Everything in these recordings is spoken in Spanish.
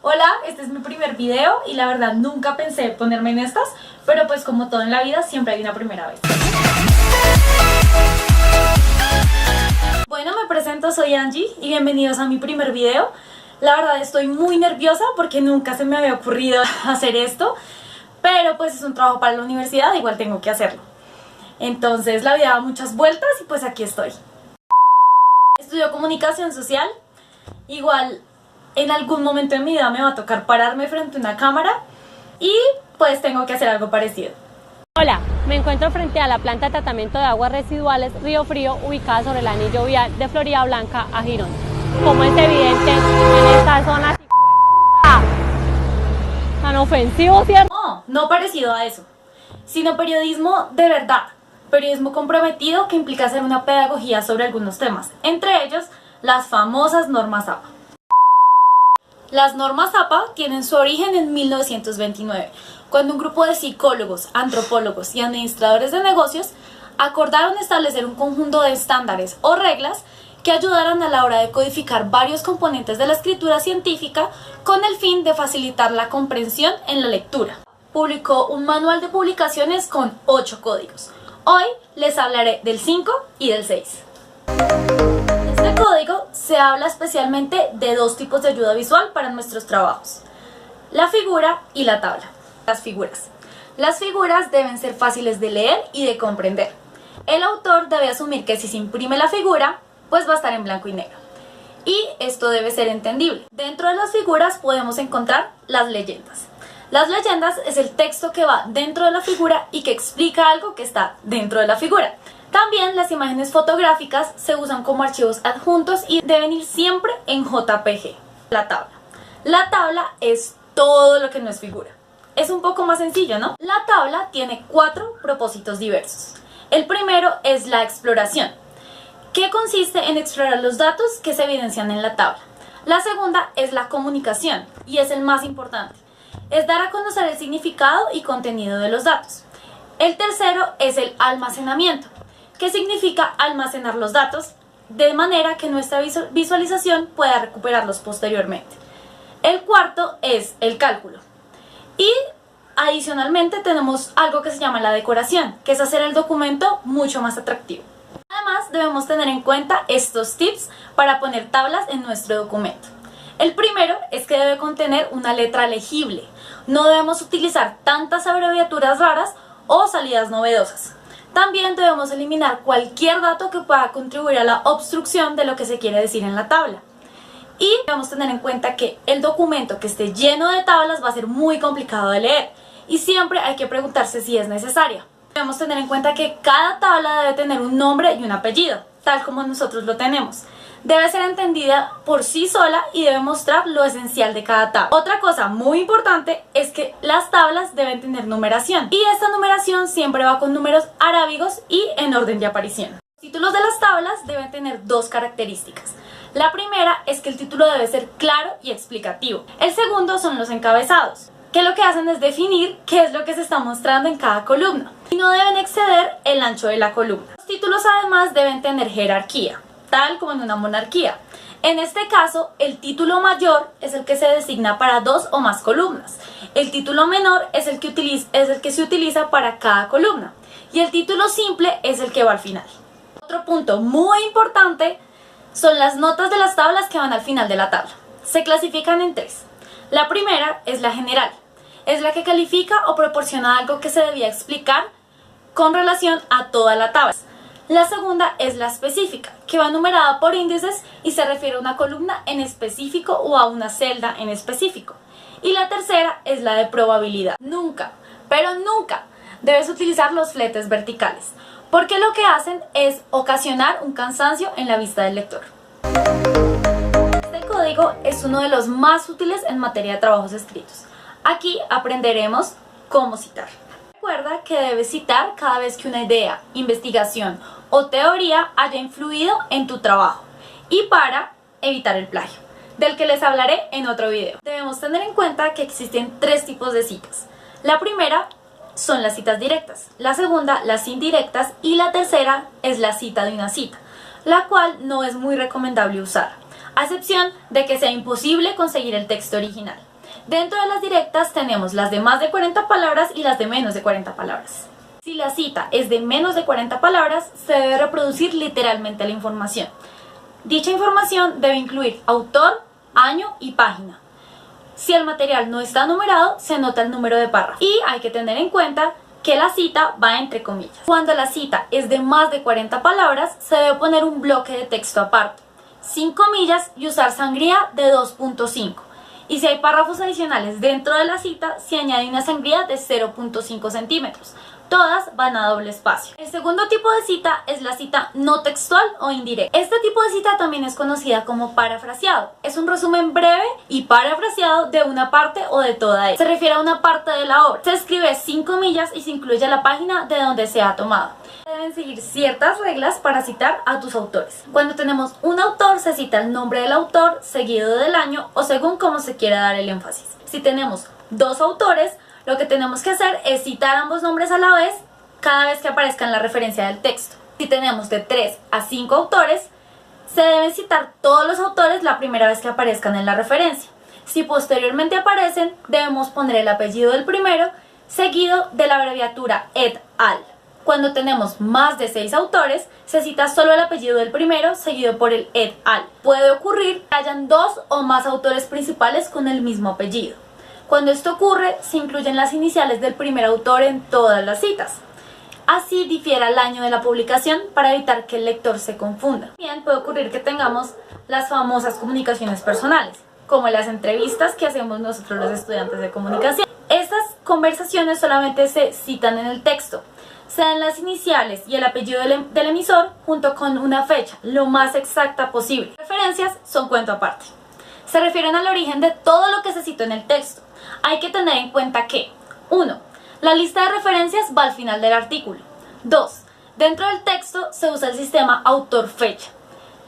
Hola, este es mi primer video y la verdad nunca pensé ponerme en estas, pero pues como todo en la vida siempre hay una primera vez. Bueno, me presento, soy Angie y bienvenidos a mi primer video. La verdad estoy muy nerviosa porque nunca se me había ocurrido hacer esto, pero pues es un trabajo para la universidad, igual tengo que hacerlo. Entonces la vida da muchas vueltas y pues aquí estoy. Estudio comunicación social, igual en algún momento de mi vida me va a tocar pararme frente a una cámara y pues tengo que hacer algo parecido. Hola, me encuentro frente a la planta de tratamiento de aguas residuales Río Frío, ubicada sobre el anillo vial de Florida Blanca a Girón. Como es evidente, en esta zona tan ofensivo, ¿cierto? No parecido a eso, sino periodismo de verdad, periodismo comprometido que implica hacer una pedagogía sobre algunos temas, entre ellos las famosas normas APA. Las normas APA tienen su origen en 1929, cuando un grupo de psicólogos, antropólogos y administradores de negocios acordaron establecer un conjunto de estándares o reglas que ayudaran a la hora de codificar varios componentes de la escritura científica con el fin de facilitar la comprensión en la lectura. Publicó un manual de publicaciones con 8 códigos. Hoy les hablaré del 5 y del 6. En este código se habla especialmente de dos tipos de ayuda visual para nuestros trabajos: la figura y la tabla. Las figuras deben ser fáciles de leer y de comprender. El autor debe asumir que si se imprime la figura, pues va a estar en blanco y negro. Y esto debe ser entendible. Dentro de las figuras podemos encontrar las leyendas. Las leyendas es el texto que va dentro de la figura y que explica algo que está dentro de la figura. También las imágenes fotográficas se usan como archivos adjuntos y deben ir siempre en JPG. La tabla. La tabla es todo lo que no es figura. Es un poco más sencillo, ¿no? La tabla tiene 4 propósitos diversos. El primero es la exploración, que consiste en explorar los datos que se evidencian en la tabla. La segunda es la comunicación, y es el más importante. Es dar a conocer el significado y contenido de los datos. El tercero es el almacenamiento, que significa almacenar los datos de manera que nuestra visualización pueda recuperarlos posteriormente. El cuarto es el cálculo. Y adicionalmente tenemos algo que se llama la decoración, que es hacer el documento mucho más atractivo. Además, debemos tener en cuenta estos tips para poner tablas en nuestro documento. El primero es que debe contener una letra legible. No debemos utilizar tantas abreviaturas raras o salidas novedosas. También debemos eliminar cualquier dato que pueda contribuir a la obstrucción de lo que se quiere decir en la tabla. Y debemos tener en cuenta que el documento que esté lleno de tablas va a ser muy complicado de leer y siempre hay que preguntarse si es necesaria. Debemos tener en cuenta que cada tabla debe tener un nombre y un apellido, tal como nosotros lo tenemos. Debe ser entendida por sí sola y debe mostrar lo esencial de cada tabla. Otra cosa muy importante es que las tablas deben tener numeración y esta numeración siempre va con números arábigos y en orden de aparición. Los títulos de las tablas deben tener 2 características. La primera es que el título debe ser claro y explicativo. El segundo son los encabezados, que lo que hacen es definir qué es lo que se está mostrando en cada columna y no deben exceder el ancho de la columna. Los títulos además deben tener jerarquía, tal como en una monarquía. En este caso, el título mayor es el que se designa para 2 o más columnas. El título menor es el que se utiliza para cada columna. Y el título simple es el que va al final. Otro punto muy importante son las notas de las tablas que van al final de la tabla. Se clasifican en 3. La primera es la general. Es la que califica o proporciona algo que se debía explicar con relación a toda la tabla. La segunda es la específica, que va numerada por índices y se refiere a una columna en específico o a una celda en específico. Y la tercera es la de probabilidad. Nunca, pero nunca debes utilizar los fletes verticales, porque lo que hacen es ocasionar un cansancio en la vista del lector. Este código es uno de los más útiles en materia de trabajos escritos. Aquí aprenderemos cómo citar. Recuerda que debes citar cada vez que una idea, investigación o teoría haya influido en tu trabajo y para evitar el plagio, del que les hablaré en otro video. Debemos tener en cuenta que existen 3 tipos de citas. La primera son las citas directas, la segunda las indirectas y la tercera es la cita de una cita, la cual no es muy recomendable usar, a excepción de que sea imposible conseguir el texto original. Dentro de las directas tenemos las de más de 40 palabras y las de menos de 40 palabras. Si la cita es de menos de 40 palabras, se debe reproducir literalmente la información. Dicha información debe incluir autor, año y página. Si el material no está numerado, se anota el número de párrafo. Y hay que tener en cuenta que la cita va entre comillas. Cuando la cita es de más de 40 palabras, se debe poner un bloque de texto aparte, sin comillas, y usar sangría de 2.5. Y si hay párrafos adicionales dentro de la cita, se añade una sangría de 0.5 centímetros. Todas van a doble espacio. El segundo tipo de cita es la cita no textual o indirecta. Este tipo de cita también es conocida como parafraseado. Es un resumen breve y parafraseado de una parte o de toda ella. Se refiere a una parte de la obra. Se escribe sin comillas y se incluye la página de donde se ha tomado. Deben seguir ciertas reglas para citar a tus autores. Cuando tenemos un autor, se cita el nombre del autor, seguido del año o según cómo se quiera dar el énfasis. Si tenemos dos autores, lo que tenemos que hacer es citar ambos nombres a la vez cada vez que aparezca en la referencia del texto. Si tenemos de 3 a 5 autores, se deben citar todos los autores la primera vez que aparezcan en la referencia. Si posteriormente aparecen, debemos poner el apellido del primero, seguido de la abreviatura et al. Cuando tenemos más de 6 autores, se cita solo el apellido del primero, seguido por el et al. Puede ocurrir que hayan 2 o más autores principales con el mismo apellido. Cuando esto ocurre, se incluyen las iniciales del primer autor en todas las citas. Así difiera el año de la publicación para evitar que el lector se confunda. También puede ocurrir que tengamos las famosas comunicaciones personales, como las entrevistas que hacemos nosotros los estudiantes de comunicación. Estas conversaciones solamente se citan en el texto. Se dan las iniciales y el apellido del emisor junto con una fecha, lo más exacta posible. Las referencias son cuento aparte. Se refieren al origen de todo lo que se citó en el texto. Hay que tener en cuenta que 1. La lista de referencias va al final del artículo. 2. Dentro del texto se usa el sistema autor-fecha.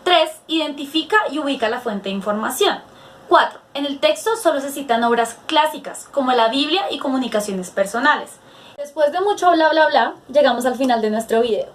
3. Identifica y ubica la fuente de información. 4. En el texto solo se citan obras clásicas como la Biblia y comunicaciones personales. Después de mucho bla bla bla, llegamos al final de nuestro video.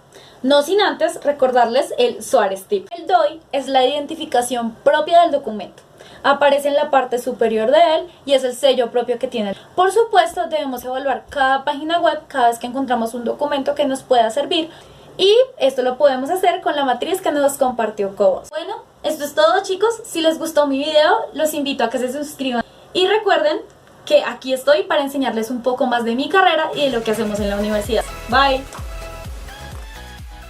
No sin antes recordarles el Suárez Tip. El DOI es la identificación propia del documento. Aparece en la parte superior de él y es el sello propio que tiene. Por supuesto, debemos evaluar cada página web cada vez que encontramos un documento que nos pueda servir. Y esto lo podemos hacer con la matriz que nos compartió Cobos. Bueno, esto es todo, chicos. Si les gustó mi video, los invito a que se suscriban. Y recuerden que aquí estoy para enseñarles un poco más de mi carrera y de lo que hacemos en la universidad. Bye.